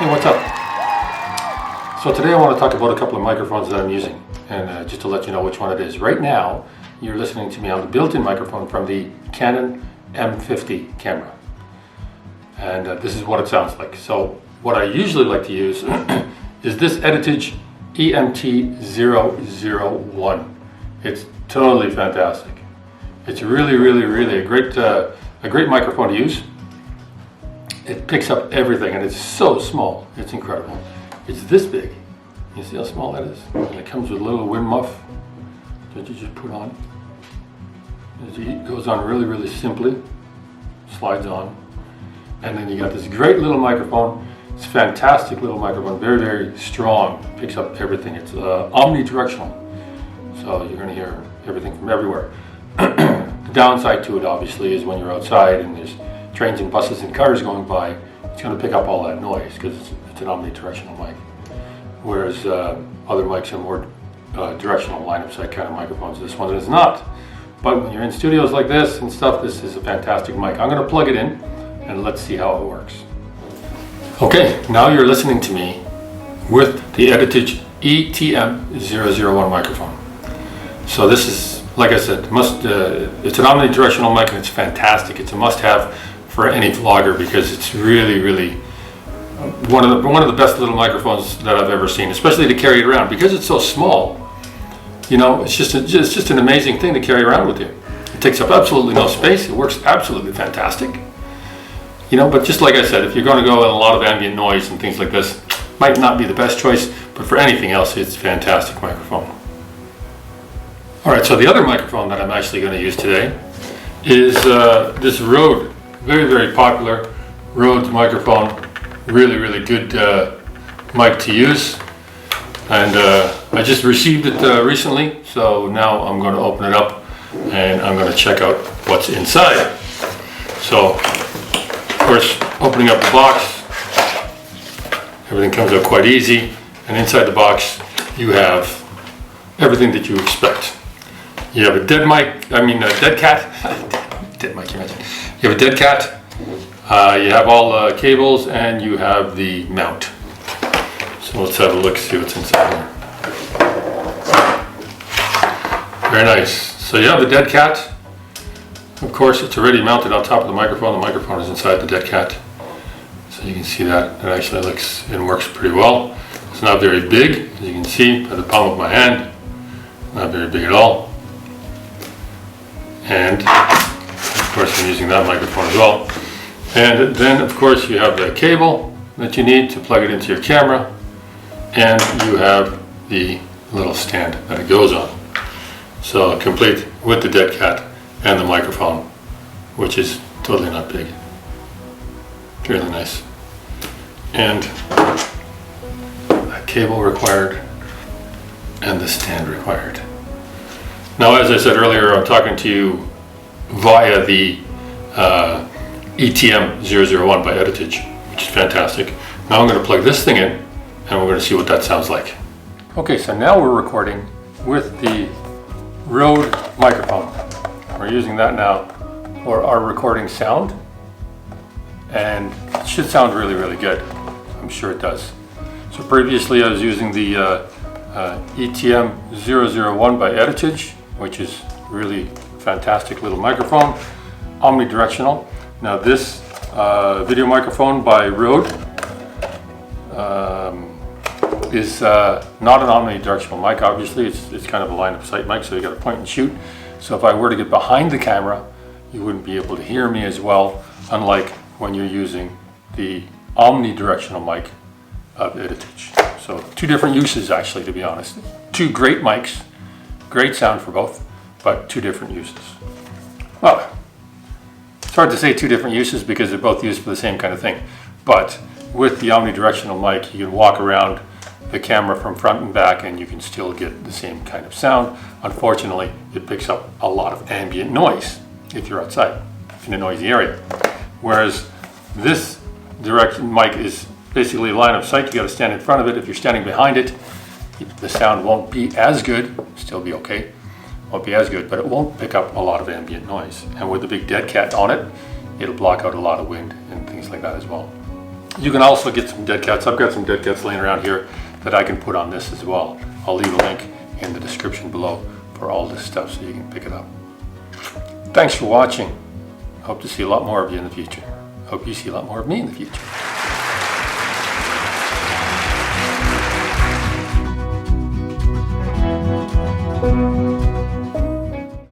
Hey, what's up? So today I want to talk about a couple of microphones that I'm using, and just to let you know which one it is. Right now, you're listening to me on the built-in microphone from the Canon M50 camera. And this is what it sounds like. So what I usually like to use is this Edutige ETM-001. It's totally fantastic. It's really a great microphone to use. It picks up everything, and it's so small. It's incredible. It's this big. You see how small that is? And it comes with a little wind muff that you just put on. It goes on really simply. Slides on. And then you got this great little microphone. It's a fantastic little microphone. Very strong. Picks up everything. It's omnidirectional. So you're going to hear everything from everywhere. The downside to it, obviously, is when you're outside and there's trains and buses and cars going by, it's going to pick up all that noise because it's an omnidirectional mic. Whereas other mics are more directional line of sight kind of microphones. This one is not. But when you're in studios like this and stuff, this is a fantastic mic. I'm going to plug it in and let's see how it works. Okay, now you're listening to me with the Edutige ETM-001 microphone. So this is, like I said, it's an omnidirectional mic and it's fantastic. It's a must-have for any vlogger because it's really one of the best little microphones that I've ever seen, especially to carry it around because it's so small. You know, it's just an amazing thing to carry around with you. It takes up absolutely no space. It works absolutely fantastic. You know, but just like I said, if you're going to go in a lot of ambient noise and things like this, might not be the best choice, but for anything else, it's a fantastic microphone. All right, so the other microphone that I'm actually going to use today is this Rode, very popular Rode microphone. Really good mic to use. And I just received it recently, so now I'm going to open it up and I'm going to check out what's inside. So, of course, opening up the box, everything comes out quite easy, and inside the box you have everything that you expect. You have a dead cat. Dead mic, you mentioned. You have a dead cat. You have all the cables, and you have the mount. So let's have a look, see what's inside here. Very nice. So you have the dead cat. Of course, it's already mounted on top of the microphone. The microphone is inside the dead cat. So you can see that it actually looks and works pretty well. It's not very big, as you can see by the palm of my hand. Not very big at all. And of course, I'm using that microphone as well. And then, of course, you have the cable that you need to plug it into your camera. And you have the little stand that it goes on. So complete with the dead cat and the microphone, which is totally not big. Really nice. And a cable required and the stand required. Now, as I said earlier, I'm talking to you via the ETM-001 by Edutige, which is fantastic. Now I'm going to plug this thing in and we're going to see what that sounds like. Okay, so now we're recording with the Rode microphone. We're using that now for our recording sound, and it should sound really good. I'm sure it does. So previously I was using the ETM-001 by Edutige, which is really fantastic little microphone, omnidirectional. Now this video microphone by Rode is not an omnidirectional mic. Obviously it's kind of a line of sight mic, so you got to point and shoot. So if I were to get behind the camera, you wouldn't be able to hear me as well, unlike when you're using the omnidirectional mic of Edutige. So two different uses, actually, to be honest. Two great mics, great sound for both, but two different uses. Well, it's hard to say two different uses because they're both used for the same kind of thing. But with the omnidirectional mic, you can walk around the camera from front and back and you can still get the same kind of sound. Unfortunately, it picks up a lot of ambient noise if you're outside in a noisy area. Whereas this direct mic is basically line of sight. You got to stand in front of it. If you're standing behind it, the sound won't be as good, still be okay, won't be as good, but it won't pick up a lot of ambient noise. And with the big dead cat on it, it'll block out a lot of wind and things like that as well. You can also get some dead cats. I've got some dead cats laying around here that I can put on this as well. I'll leave a link in the description below for all this stuff so you can pick it up. Thanks for watching. Hope to see a lot more of you in the future. Hope you see a lot more of me in the future.